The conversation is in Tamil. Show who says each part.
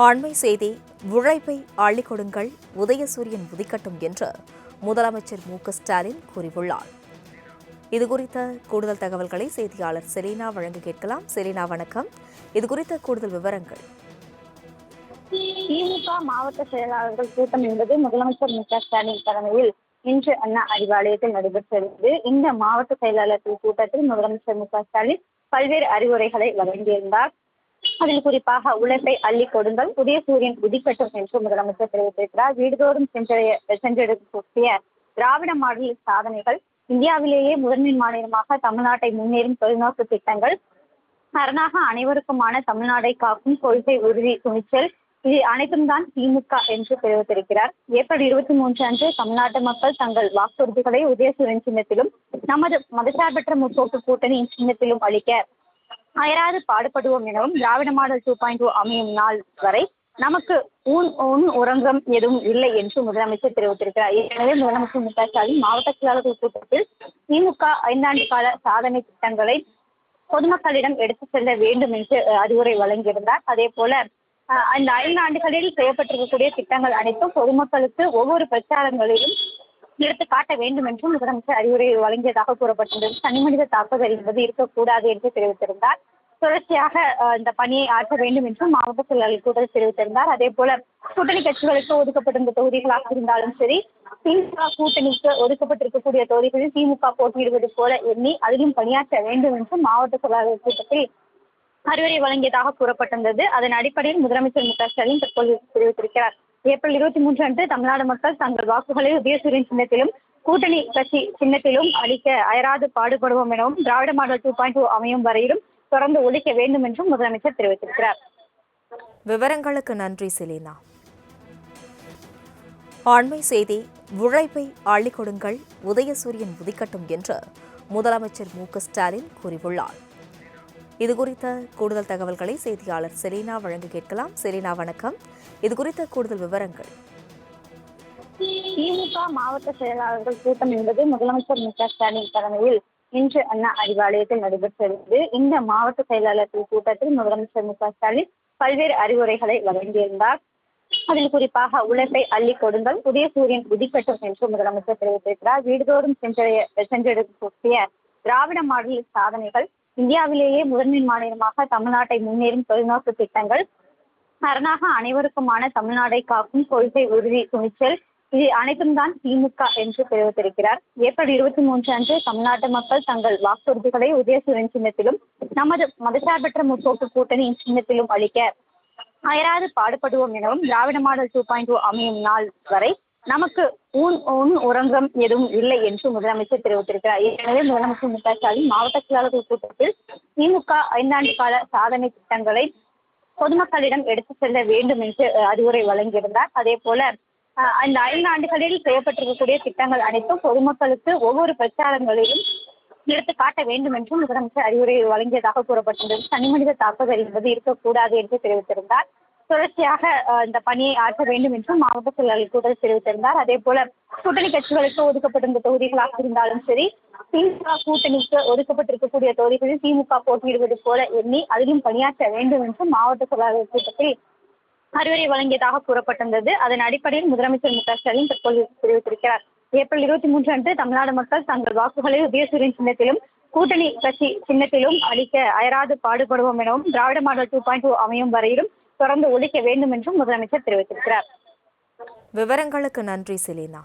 Speaker 1: ஆண்மை செய்தி உழைப்பை அள்ளிக் கொடுங்கள், உதயசூரியன் உதிக்கட்டும் என்று முதலமைச்சர் மு.க.ஸ்டாலின் கூறியுள்ளார். இதுகுறித்த கூடுதல் தகவல்களை செய்தியாளர் செலீனா வழங்க கேட்கலாம். செலீனா, வணக்கம். இதுகுறித்த கூடுதல் விவரங்கள்.
Speaker 2: திமுக மாவட்ட செயலாளர்கள் கூட்டம் என்பது முதலமைச்சர் மு.க.ஸ்டாலின் தலைமையில் இன்று அண்ணா அறிவாலயத்தில் நடைபெற்றது. இந்த மாவட்ட செயலாளர்கள் கூட்டத்தில் முதலமைச்சர் மு.க.ஸ்டாலின் பல்வேறு அறிவுரைகளை வழங்கியிருந்தார். அதில் குறிப்பாக உழைப்பை அள்ளிக் கொடுங்கள், உதயசூரியன் உதிக்கட்டும் என்று முதலமைச்சர் தெரிவித்திருக்கிறார். வீடுதோறும் சென்றெடுக்கக்கூடிய திராவிட மாடல் சாதனைகள், இந்தியாவிலேயே முதன்மை மாநிலமாக தமிழ்நாட்டை முன்னேறும் தொலைநோக்கு திட்டங்கள், அரணாக அனைவருக்குமான தமிழ்நாடை காக்கும் கொள்கை உறுதி துணிச்சல், இது அனைத்தும் தான் திமுக என்று தெரிவித்திருக்கிறார். ஏப்ரல் 23 அன்று தமிழ்நாட்டு மக்கள் தங்கள் வாக்குறுதிகளை உதயசூரியன் சின்னத்திலும் நமது மதசார்பற்ற முற்போக்கு கூட்டணியின் சின்னத்திலும் அளிக்க அயராது பாடுபடுவோம் எனவும், திராவிட மாடல் 2.0 அமையும் நாள் வரை நமக்கு உறங்கம் எதுவும் இல்லை என்று முதலமைச்சர் தெரிவித்திருக்கிறார். ஏற்கனவே முதலமைச்சர் மு.க.ஸ்டாலின் மாவட்ட செயலாளர்கள் கூட்டத்தில் திமுக 5 ஆண்டு கால சாதனை திட்டங்களை பொதுமக்களிடம் எடுத்துச் செல்ல வேண்டும் என்று அறிவுரை வழங்கியிருந்தார். அதே போல இந்த 5 ஆண்டுகளில் செய்யப்பட்டிருக்கக்கூடிய திட்டங்கள் அனைத்தும் பொதுமக்களுக்கு ஒவ்வொரு பிரச்சாரங்களிலும் எடுத்து காட்ட வேண்டும் என்றும் முதலமைச்சர் அறிவுரை வழங்கியதாக கூறப்பட்டுள்ளது. தனிமனித தாக்குதல் என்பது இருக்கக்கூடாது என்று தெரிவித்திருந்தார். தொடர்ச்சியாக இந்த பணியை ஆற்ற வேண்டும் என்றும் மாவட்ட செயலாளர் கூட்டத்தில் தெரிவித்திருந்தார். அதே போல கூட்டணி கட்சிகளுக்கு ஒதுக்கப்பட்டிருந்த தொகுதிகளாக இருந்தாலும் சரி, திமுக கூட்டணிக்கு ஒதுக்கப்பட்டிருக்கக்கூடிய தொகுதிகளில் திமுக போட்டியிடுவது போல எண்ணி அதிலும் பணியாற்ற வேண்டும் என்றும் மாவட்ட செயலாளர் கூட்டத்தில் அறிவுரை வழங்கியதாக கூறப்பட்டிருந்தது. அதன் அடிப்படையில் முதலமைச்சர் மு.க.ஸ்டாலின் தற்போது தெரிவித்திருக்கிறார். ஏப்ரல் 23 அன்று தமிழ்நாடு மக்கள் தங்கள் வாக்குகளை உதயசூரியன் சின்னத்திலும் கூட்டணி கட்சி சின்னத்திலும் அளிக்க அயராது பாடுபடுவோம் எனவும், திராவிட மாடல் 2.0 அமையும் வரையிலும் தொடர்ந்து ஒழிக்க வேண்டும் என்றும் முதலமைச்சர் தெரிவித்திருக்கிறார்.
Speaker 1: விவரங்களுக்கு நன்றி செலீனா. ஆண்மை செய்தி உழைப்பை அள்ளிக் கொடுங்கள், உதயசூரியன் உதிக்கட்டும் என்று முதலமைச்சர் மு.க.ஸ்டாலின் கூறியுள்ளார். இதுகுறித்த கூடுதல் தகவல்களை செய்தியாளர் செலீனா வழங்க கேட்கலாம். செலீனா, வணக்கம். இதுகுறித்த கூடுதல் விவரங்கள்.
Speaker 2: திமுக மாவட்ட செயலாளர்கள் கூட்டம் என்பது முதலமைச்சர் மு.க.ஸ்டாலின் தலைமையில் இன்று அண்ணா அறிவாலயத்தில் நடைபெற்றது. இந்த மாவட்ட செயலாளர்கள் கூட்டத்தில் முதலமைச்சர் மு.க.ஸ்டாலின் பல்வேறு அறிவுரைகளை வழங்கியிருந்தார். அதில் குறிப்பாக உழைப்பை அள்ளிக் கொடுங்கள், உதயசூரியன் உதிக்கட்டும் என்று முதலமைச்சர் தெரிவித்திருக்கிறார். வீடுதோறும் சென்றெடுக்கக்கூடிய திராவிட மாடல் சாதனைகள், இந்தியாவிலேயே முதன்மை மாநிலமாக தமிழ்நாட்டை முன்னேறும் தொலைநோக்கு திட்டங்கள், அரணாக அனைவருக்குமான தமிழ்நாடை காக்கும் கொள்கை உறுதி துணிச்சல், இது அனைத்தும் தான் திமுக என்று தெரிவித்திருக்கிறார். ஏப்ரல் 23 அன்று தமிழ்நாட்டு மக்கள் தங்கள் வாக்குறுதிகளை உதயசூரியன் சின்னத்திலும் நமது மதசார்பற்ற முற்போக்கு கூட்டணியின் சின்னத்திலும் அளிக்க அயராது பாடுபடுவோம் எனவும், திராவிட மாடல் 2.0 அமையும் நாள் வரை நமக்கு உறங்கம் எதுவும் இல்லை என்று முதலமைச்சர் தெரிவித்திருக்கிறார். ஏற்கனவே முதலமைச்சர் மு.க.ஸ்டாலின் மாவட்ட செயலாளர்கள் கூட்டத்தில் திமுக 5 ஆண்டு கால சாதனை திட்டங்களை பொதுமக்களிடம் எடுத்துச் செல்ல வேண்டும் என்று அறிவுரை வழங்கியிருந்தார். அதே போல இந்த 5 ஆண்டுகளில் செய்யப்பட்டிருக்கக்கூடிய திட்டங்கள் அனைத்தும் பொதுமக்களுக்கு ஒவ்வொரு பிரச்சாரங்களிலும் எடுத்து காட்ட வேண்டும் என்றும் முதலமைச்சர் அறிவுரை வழங்கியதாக கூறப்பட்டுள்ளது. தனிமனித தாக்குதல் என்பது இருக்கக்கூடாது என்று தெரிவித்திருந்தார். தொடர்ச்சியாக இந்த பணியை ஆற்ற வேண்டும் என்றும் மாவட்ட செயலாளர் கூட்டத்தில் தெரிவித்திருந்தார். அதே போல கூட்டணி கட்சிகளுக்கு ஒதுக்கப்பட்டிருந்த தொகுதிகளாக இருந்தாலும் சரி, திமுக கூட்டணிக்கு ஒதுக்கப்பட்டிருக்கக்கூடிய தொகுதிகளில் திமுக போட்டியிடுவது போல எண்ணி அதிலும் பணியாற்ற வேண்டும் என்றும் மாவட்ட செயலாளர் கூட்டத்தில் அறிவுரை வழங்கியதாக கூறப்பட்டிருந்தது. அதன் அடிப்படையில் முதலமைச்சர் மு.க.ஸ்டாலின் தற்போது தெரிவித்திருக்கிறார். ஏப்ரல் 23 அன்று தமிழ்நாடு மக்கள் தங்கள் வாக்குகளை உதயசூரியன் சின்னத்திலும் கூட்டணி கட்சி சின்னத்திலும் அளிக்க அயராது பாடுபடுவோம் எனவும், திராவிட மாடல் 2.0 அமையும் வரையிலும் தொடர்ந்து ஒழிக்க வேண்டும் என்றும் முதலமைச்சர் தெரிவித்திருக்கிறார்.
Speaker 1: விவரங்களுக்கு நன்றி செலீனா.